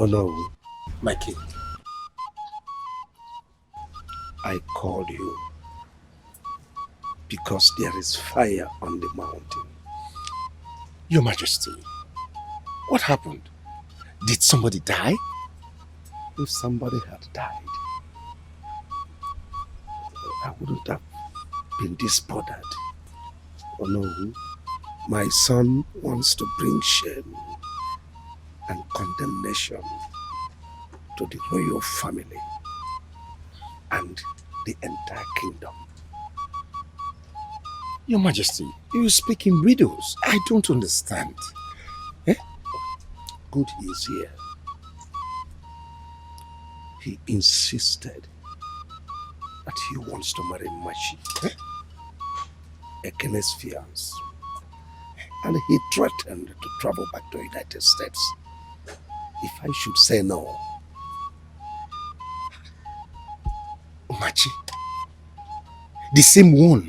Oh no. My king. I called you because there is fire on the mountain. Your Majesty, what happened? Did somebody die? If somebody had died, I wouldn't have been this bothered. Oh no, my son wants to bring shame and condemnation to the royal family and the entire kingdom. Your Majesty, you speak in riddles. I don't understand. Eh? Good is here. He insisted that he wants to marry Machi, Ekene's fiancé, and he threatened to travel back to the United States if I should say no. Machi, the same one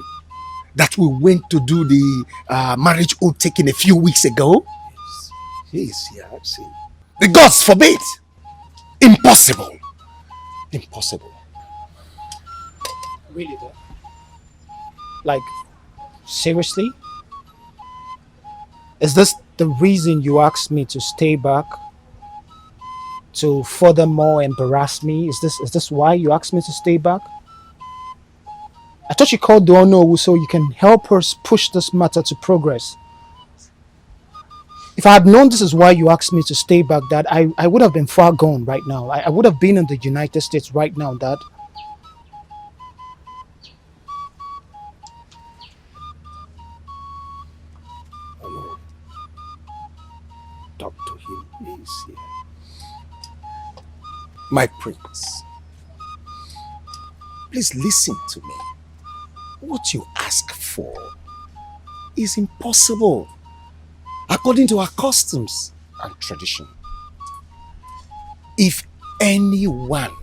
that we went to do the marriage oath taking a few weeks ago? Yes, he is here, I've seen. The gods forbid! Impossible! Impossible. Really though? Like, seriously? Is this the reason you asked me to stay back? To furthermore embarrass me? Is this why you asked me to stay back? I thought you called the Onowu so you can help us push this matter to progress. If I had known this is why you asked me to stay back, Dad, I would have been far gone right now. I would have been in the United States right now, Dad. Oh no. Talk to him, he is here. My prince, please listen to me. What you ask for is impossible according to our customs and tradition. If anyone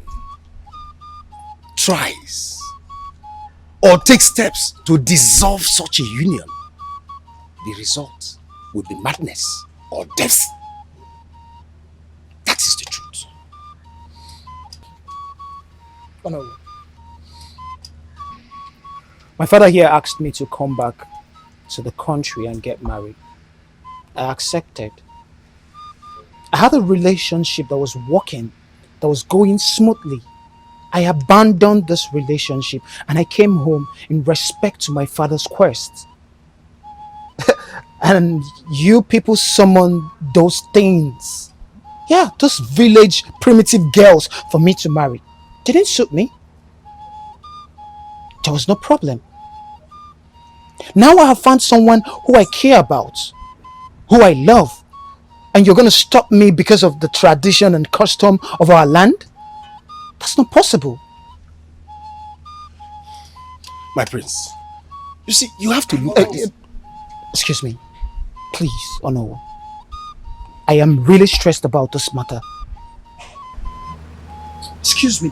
tries or takes steps to dissolve such a union, the result will be madness or death. That is the truth. Oh no. My father here asked me to come back to the country and get married. I accepted. I had a relationship that was working, that was going smoothly. I abandoned this relationship and I came home in respect to my father's quest. And you people summoned those things. Yeah, those village primitive girls for me to marry. Didn't suit me. There was no problem. Now I have found someone who I care about, who I love, and you're going to stop me because of the tradition and custom of our land? That's not possible. My prince, you see, you have to... Excuse me. Please, Ono. I am really stressed about this matter. Excuse me.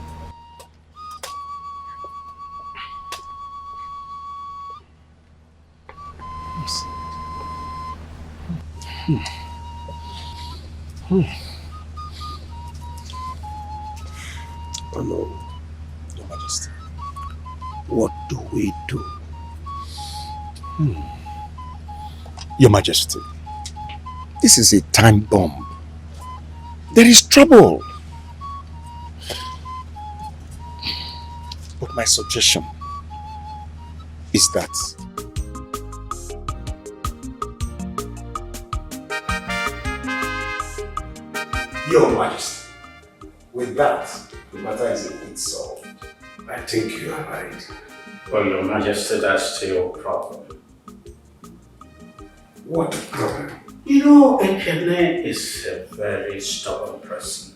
Oh no, Your Majesty. what do we do? Your Majesty, this is a time bomb. There is trouble. But my suggestion is that Your Majesty, with that, the matter is a bit solved. I think you are right. Well, Your Majesty, that's still your problem. What problem? You know, Ekene is a very stubborn person.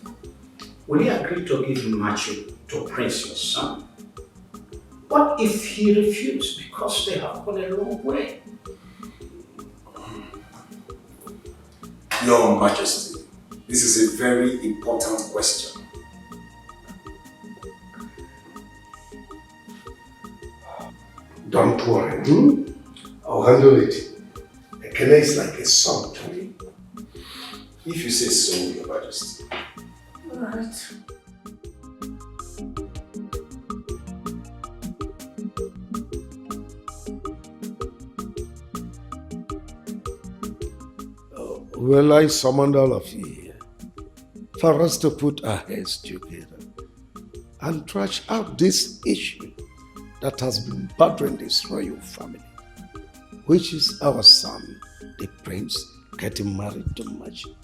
Will he agree to give Machi to Prince, your son? What if he refused because they have gone a long way? Your Majesty, this is a very important question. Don't worry, I'll handle it. Ekene is like a son to me. If you say so, Your Majesty. that. Well, I summoned all of you here for us to put our heads together and trash out this issue that has been bothering this royal family, which is our son, the prince, getting married to Machi.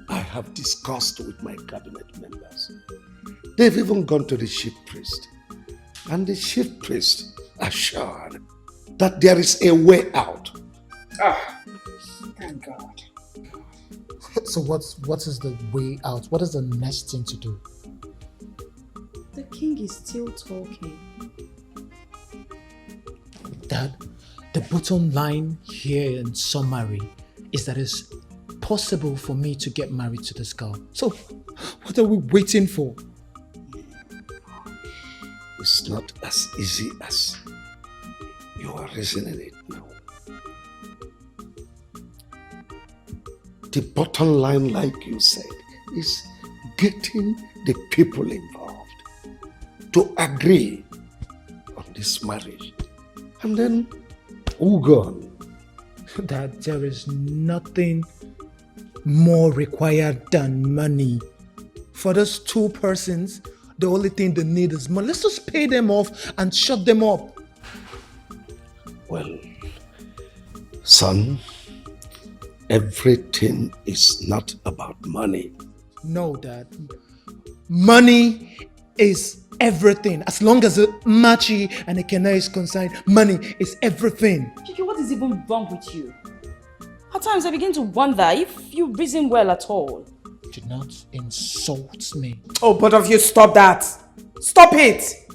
I have discussed with my cabinet members. They've even gone to the chief priest, and the chief priest assured that there is a way out. Thank God. So what is the way out? What is the next thing to do? The king is still talking. Dad, the bottom line here in summary is that it's possible for me to get married to this girl. So what are we waiting for? It's not as easy as you are reasoning it now. The bottom line, like you said, is getting the people involved to agree on this marriage. And then, gone. That there is nothing more required than money. For those two persons, the only thing they need is money. Let's just pay them off and shut them up. Well, son, everything is not about money. No, Dad. Money is everything. As long as Machi and Ekene is concerned, money is everything. Kiki, what is even wrong with you? At times I begin to wonder if you reason well at all. Do not insult me. Oh, both of you, stop that. Stop it.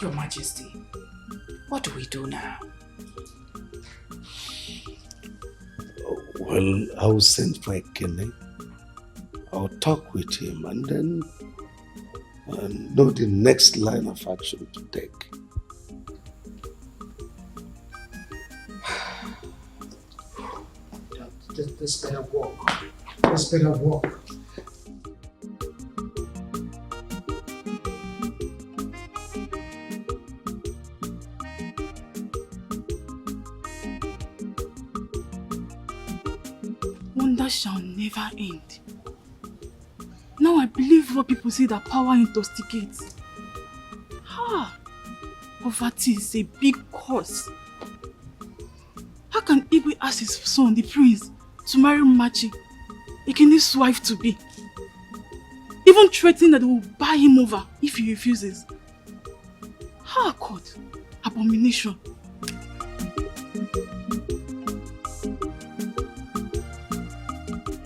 Your Majesty, what do we do now? Well, I'll send for Ekene. I'll talk with him and then know the next line of action to take. This better work. This better work. Wonder shall never end. Now I believe what people say that power intoxicates. Poverty is a big cause. How can Igwe ask his son, the prince, to marry Machi, Ekene's wife to be? Even threatening that they will buy him over if he refuses. God, abomination.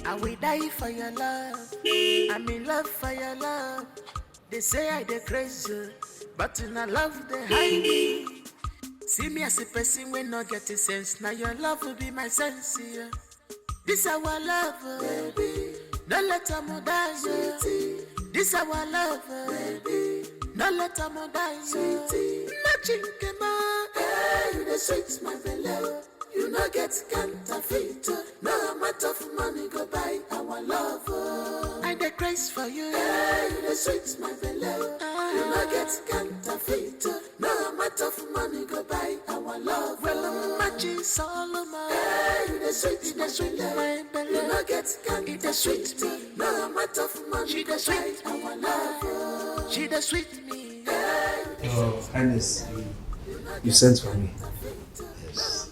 I will die for your love. I'm in love for your love. They say I dey crazy, but in a love they hide me. See me as a person when not getting sense. Now your love will be my sense, yeah. This our love, baby. Don't let them die, sweetie. This our love, baby. Don't let them die, sweetie. Matching kema, hey, you the sweet my belly. You no get counterfeit. No amount of money go buy our love. I dey craze for you. Hey, you the sweet my belly. You no get counterfeit. No amount of money go buy our love. Well, I'm matching Solomon. Hey, you the sweet my belly. You no get counterfeit. No amount of money go buy our love. She the sweet me. Your Highness, you sent for me. Yes.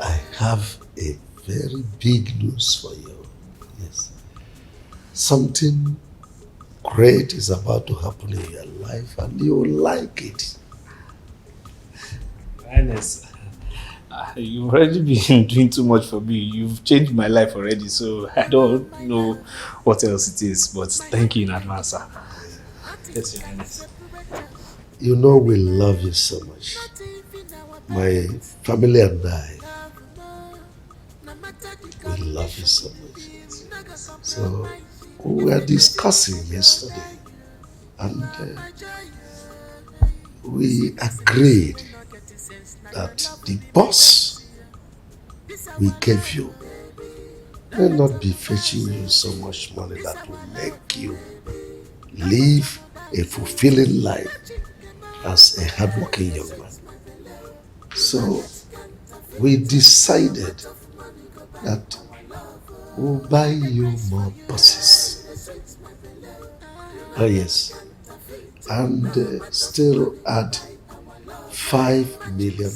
I have a very big news for you. Yes. Something great is about to happen in your life and you will like it. Highness, you've already been doing too much for me. You've changed my life already, so I don't know what else it is, but thank you in advance, sir. Yes, Your Highness. You know we love you so much. My family and I, we love you so much. So we were discussing yesterday and we agreed that the boss we gave you may not be fetching you so much money that will make you live a fulfilling life as a hardworking young man. So we decided that we'll buy you more buses. Oh yes, and still add 5 million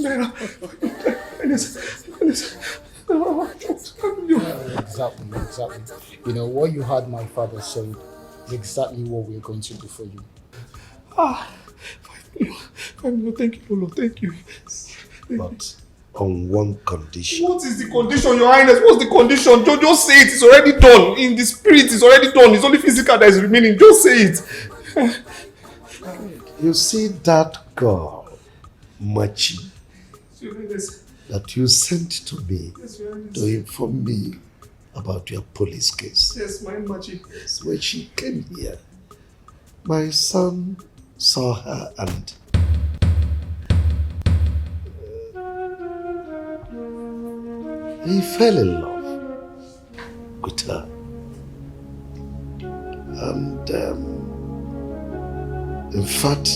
naira. Exactly. You know, what you heard my father say is exactly what we're going to do for you. 5 million, thank you, Lolo, thank you. But on one condition. What is the condition, Your Highness? What's the condition? Just say it. It's already done. In the spirit, it's already done. It's only physical that is remaining. Just say it. You see that girl, Machi, that you sent to me to inform me about your police case. Yes, my Machi. Yes, when she came here, my son saw her and he fell in love with her. And in fact,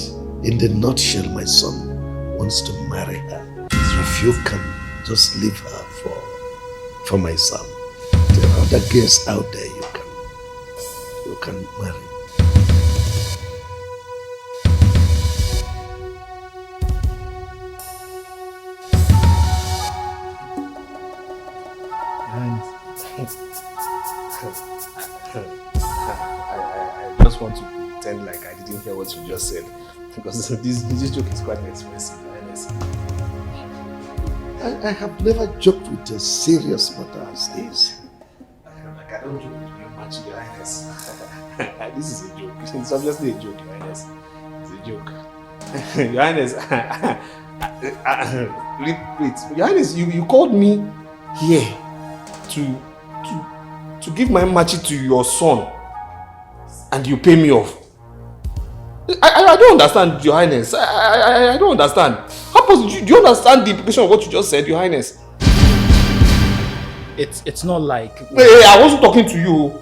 in the nutshell, my son wants to marry her. So if you can just leave her for my son, there are other girls out there you can marry. I just want to pretend like I didn't hear what you just said, because this joke is quite expensive, Your Highness. I have never joked with a serious matter as this. Like I don't joke with you much, Your Highness. This is a joke. It's obviously a joke, Your Highness. It's a joke. Your Highness, wait. Your Highness, you called me here to give my machi to your son, and you pay me off. I don't understand, Your Highness. I don't understand. How possible? Do you understand the implication of what you just said, Your Highness? It's not like... Hey, I wasn't talking to you.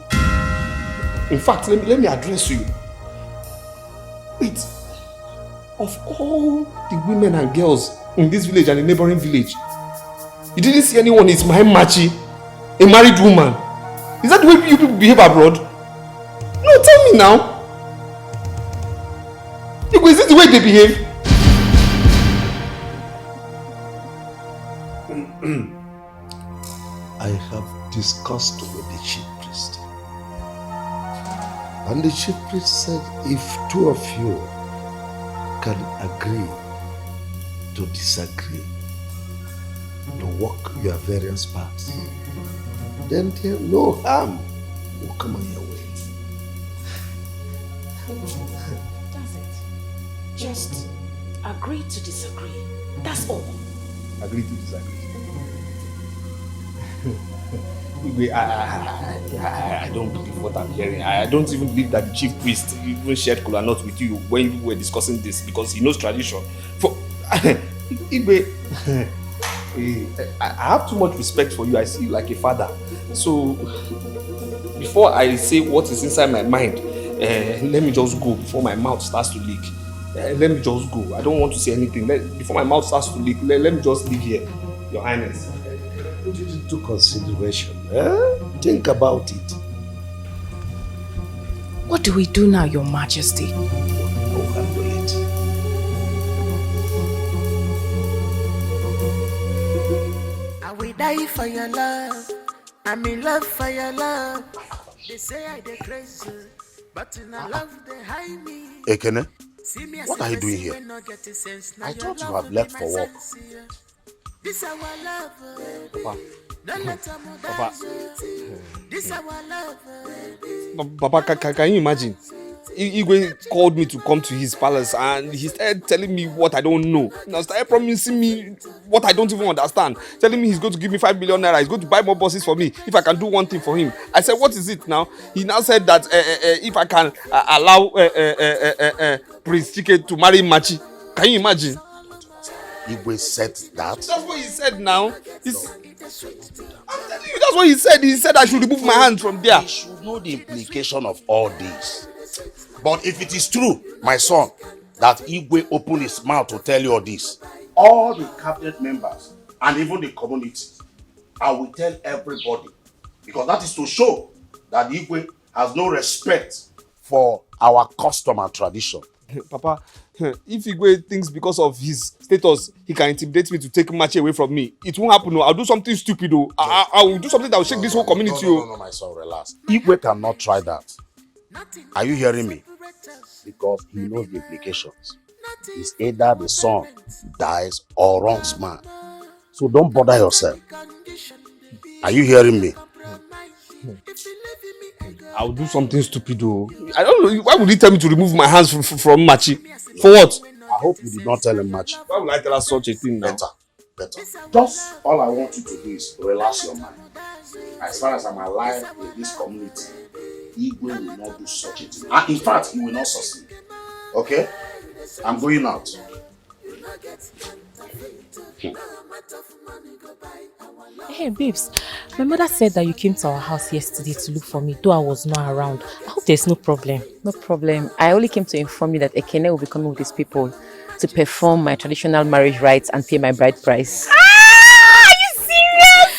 In fact, let me address you. Wait. Of all the women and girls in this village and the neighboring village, you didn't see anyone is my machi, a married woman. Is that the way you people behave abroad? No, tell me now. Is this the way they behave? I have discussed with the chief priest. And the chief priest said if two of you can agree to disagree, to walk your various paths, then there no harm will come on your way. That's it. Just agree to disagree. That's all. Agree to disagree. I don't believe what I'm hearing. I don't even believe that the chief priest even shared kola nut with you when you were discussing this, because he knows tradition. For Igwe, I have too much respect for you. I see you like a father. So before I say what is inside my mind, let me just go before my mouth starts to leak. Let me just go. I don't want to say anything. Before my mouth starts to leak, let me just leave here, Your Highness. Put it into consideration. Think about it. What do we do now, Your Majesty? Go handle it. I will die for your love. I'm in love for your love. They say I dey crazy, but in a love they hide me. Ekene, what are you doing here? I thought you have left for work. This our love. Papa. Don't let them Papa. This our love. Papa, can you imagine? Igwe called me to come to his palace and he started telling me what I don't know. Now started promising me what I don't even understand. Telling me he's going to give me 5 million naira. He's going to buy more buses for me if I can do one thing for him. I said, what is it now? He now said that if I can allow Prince Chike to marry Machi. Can you imagine? Igwe said that. That's what he said now. I'm telling you, that's what he said. He said I should remove my hands from there. You should know the implication of all this. But if it is true, my son, that Igwe opened his mouth to tell you all this, all the cabinet members and even the community, I will tell everybody. Because that is to show that Igwe has no respect for our custom and tradition. Papa, if Igwe thinks because of his status he can intimidate me to take Machi away from me, it won't happen. No. I'll do something stupid. I will do something that will shake this whole community. No, my son, relax. Igwe cannot try that. Are you hearing me? Because he knows the implications. It's either the son dies or runs man. So don't bother yourself. Are you hearing me? I'll do something stupid. I don't know. Why would he tell me to remove my hands from Machi? For what? I hope you did not tell him Machi. Why would I tell her such a thing now? Better. Just all I want you to do is relax your mind. As far as I'm alive in this community, Igwe will not do such a thing. And in fact, he will not succeed. Okay? I'm going out. Hey babes, my mother said that you came to our house yesterday to look for me, though I was not around. I hope there's no problem. No problem. I only came to inform you that Ekene will be coming with his people to perform my traditional marriage rites and pay my bride price. Are you serious?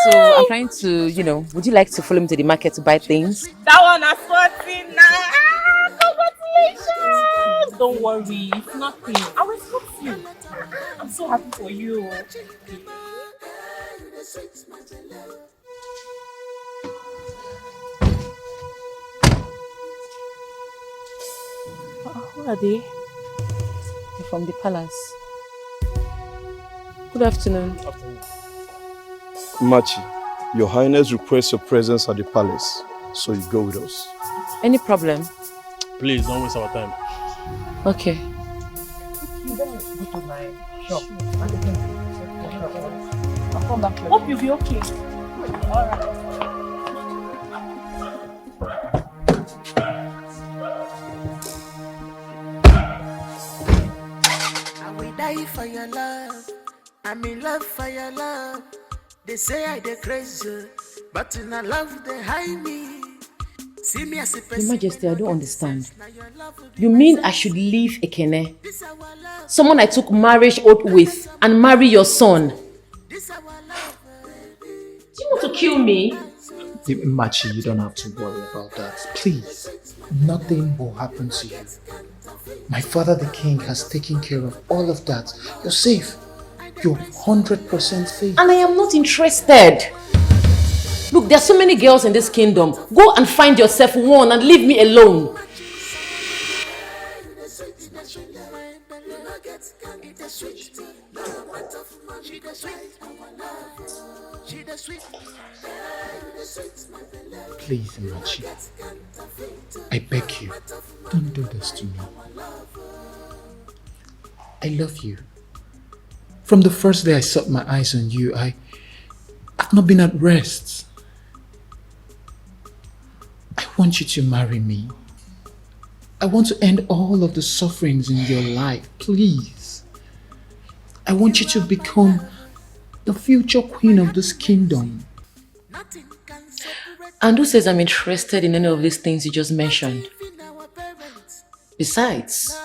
So I'm trying to, would you like to follow me to the market to buy things? That one has 14 now. Congratulations! Don't worry, it's nothing. I will support you. I'm so happy for you. Who are they? They're from the palace. Good afternoon. Machi, Your Highness requests your presence at the palace, so you go with us. Any problem? Please, don't waste our time. Okay. Hope you'll be okay. Alright. I will die for your love. I'm in love for your love. They say I dey crazy, but in a love they hide me. See me as a person. Your Majesty, I don't understand. You mean I should leave Ekene? Someone I took marriage oath with and marry your son? Do you want to kill me? Machi, you don't have to worry about that. Please, nothing will happen to you. My father, the king, has taken care of all of that. You're safe. You're 100% safe. And I am not interested. Look, there are so many girls in this kingdom. Go and find yourself one and leave me alone. Please, Machi. I beg you, don't do this to me. I love you. From the first day I set my eyes on you, I've not been at rest. I want you to marry me. I want to end all of the sufferings in your life, please. I want you to become the future queen of this kingdom. And who says I'm interested in any of these things you just mentioned? Besides,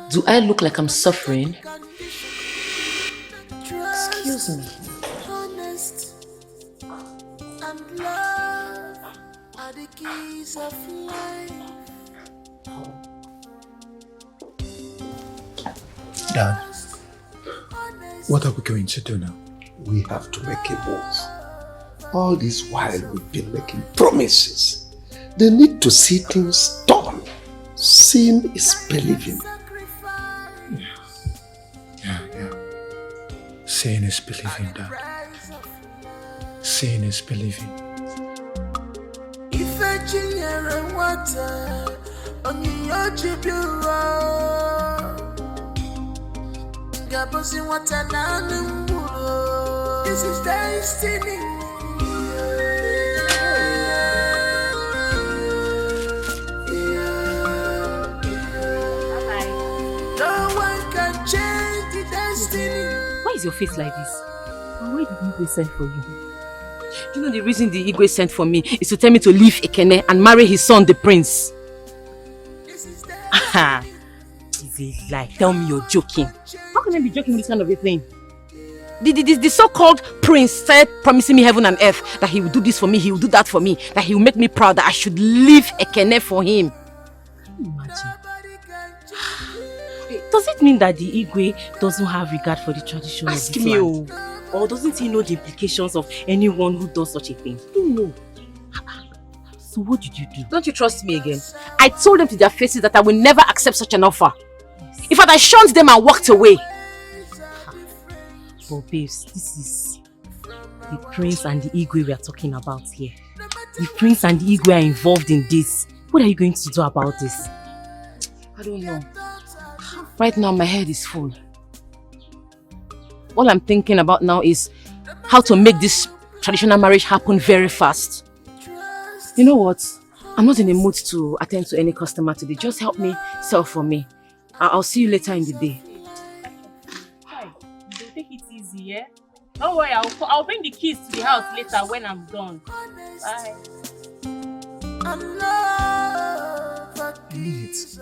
do I look like I'm suffering? Excuse me. Honest and love are the keys of life. Dad, what are we going to do now? We have to make a move. All this while we've been making promises. They need to see things done. Seeing is believing. Yeah. Seeing is believing, Dad. Seeing is believing. If I water, This is destiny. No one can change the destiny. Why is your face like this? And why did Igwe send for you? Do you know the reason the Igwe sent for me is to tell me to leave Ekene and marry his son, the prince? Aha! Is it like, tell me you're joking. How can I be joking with this kind of a thing? The so-called prince started promising me heaven and earth that he will do this for me, he will do that for me, that he will make me proud, that I should leave Ekene for him. Can you imagine? Does it mean that the Igwe doesn't have regard for the tradition of this land? Or doesn't he know the implications of anyone who does such a thing? No. So what did you do? Don't you trust me again? I told them to their faces that I will never accept such an offer. Yes. In fact, I shunned them and walked away. But babes, this is the prince and the Igwe we are talking about here. The prince and the Igwe are involved in this. What are you going to do about this? I don't know. Right now, my head is full. All I'm thinking about now is how to make this traditional marriage happen very fast. You know what? I'm not in the mood to attend to any customer today. Just help me sell for me. I'll see you later in the day. Hi, take it easy, yeah? Don't worry, I'll bring the keys to the house later when I'm done. Bye. Leave it.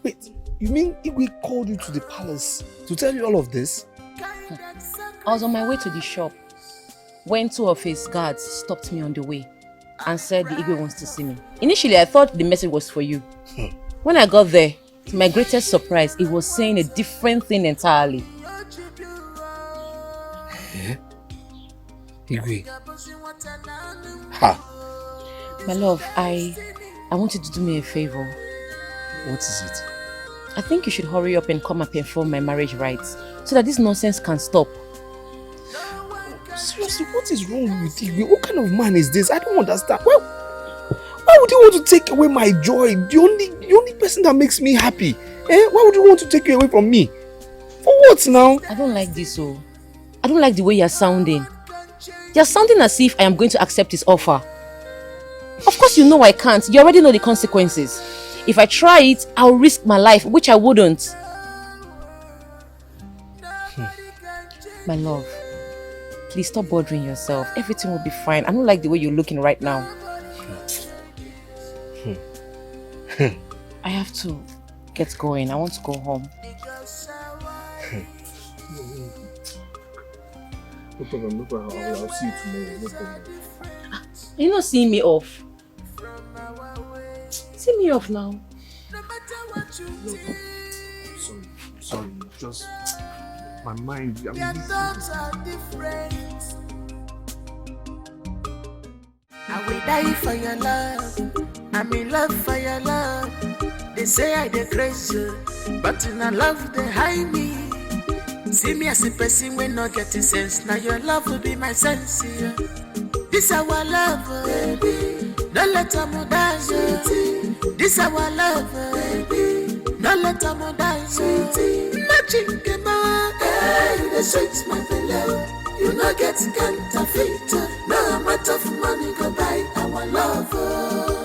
Wait, you mean Igwe called you to the palace to tell you all of this? I was on my way to the shop when two of his guards stopped me on the way and said the Igwe wants to see me. Initially, I thought the message was for you. When I got there, to my greatest surprise, it was saying a different thing entirely. Eh? Igwe? Ha! My love, I want you to do me a favor. What is it? I think you should hurry up and come and perform my marriage rites so that this nonsense can stop. Seriously, what is wrong with you? What kind of man is this? I don't understand. Why would you want to take away my joy? The only person that makes me happy. Why would you want to take you away from me? For what now? I don't like this, oh. I don't like the way you're sounding. You're sounding as if I am going to accept his offer. Of course you know I can't. You already know the consequences. If I try it, I'll risk my life, which I wouldn't. My love, please stop bothering yourself. Everything will be fine. I don't like the way you're looking right now. I have to get going. I want to go home. No problem. I'll see you tomorrow. No problem. You're not seeing me off. See me off now. Sorry. Just my mind. I will die for your love. I'm in love for your love. They say I dey crazy, but in a love they hide me. See me as a person when not getting sense. Now your love will be my sense. Yeah. This our love, baby. Don't let them die, sweetie. This our love, baby. Don't let them die, sweetie. Magic game, hey, the sweet my beloved. You no get counterfeit. No amount of money go buy our love.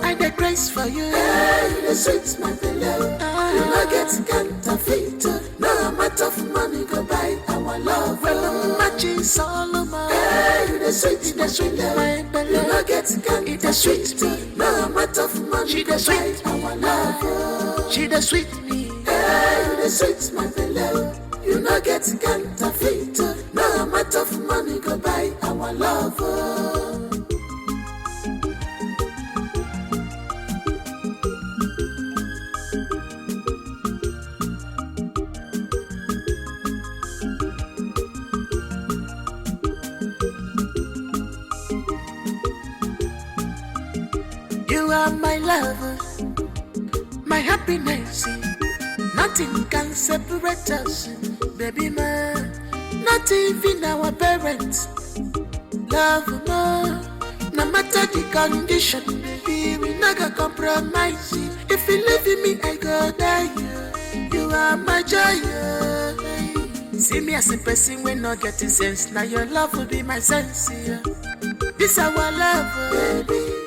I dey grace for you, hey, the sweet my beloved. You no get counterfeit. No amount of money go buy our love. Well, magic Solomon, hey, the sweet my beloved. You no get counterfeit. The sweet, no amount of money she go buy our love. She the sweet me, hey, the sweet my beloved. You no get counterfeit. No amount of money go buy our love. You are my lover, my happiness. Nothing can separate us, baby man. Not even our parents. Love more. No matter the condition, baby, we never compromise. If believe in me, I go die. You are my joy. See me as a person when not getting sense. Now your love will be my sense. This our love, baby.